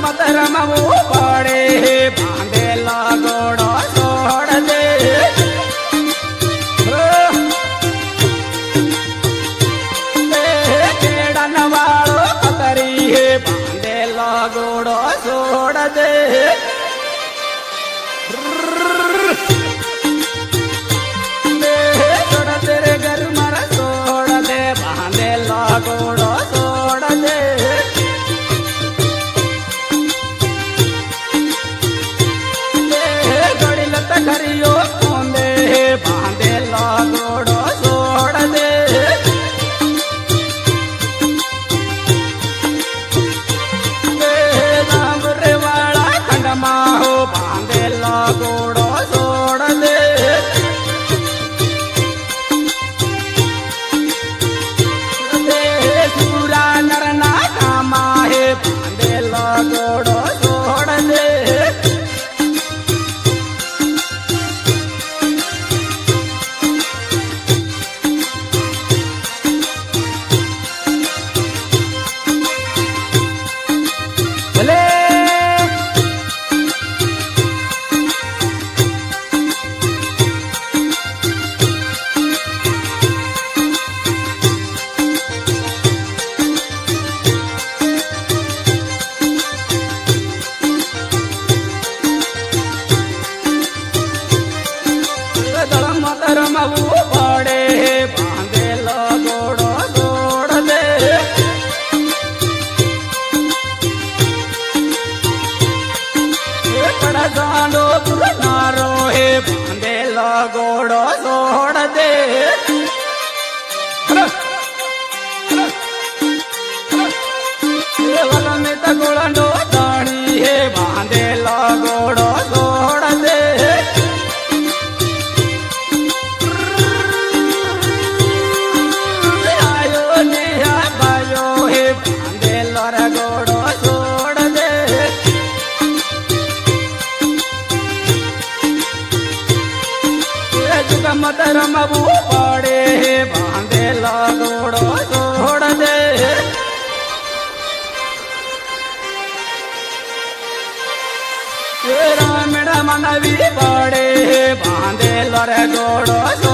मत रमवू पड़े बांधे लगोड़ो छोड़ दे केड़न वालो कतरी बांधे लगोड़ो छोड़ दे तेरे घर मर छोड़ दे बांधे लगोड़ो छोड़ दे करियो कोंदे बांधे लगोड़ो छोड़ दे रामरे वाला खंडमा हो बांधे लगोड़ो छोड़ दे पूरा नरना कामा है बांधे लगोड़ो छोड़ दे रमवू पड़े बांधे लगोड़ो छोड़ दे पड़ा जानो नारो है बांधे लगोड़ो छोड़ दे में तगोड़ो दाढ़ी है बांधे लगोड़ो छोड़ दे गोड़ो छोड़ दे मत रमवू पड़े बांधे लगोड़ो छोड़ दे रामण मनवी पड़े बांधे लगोड़ो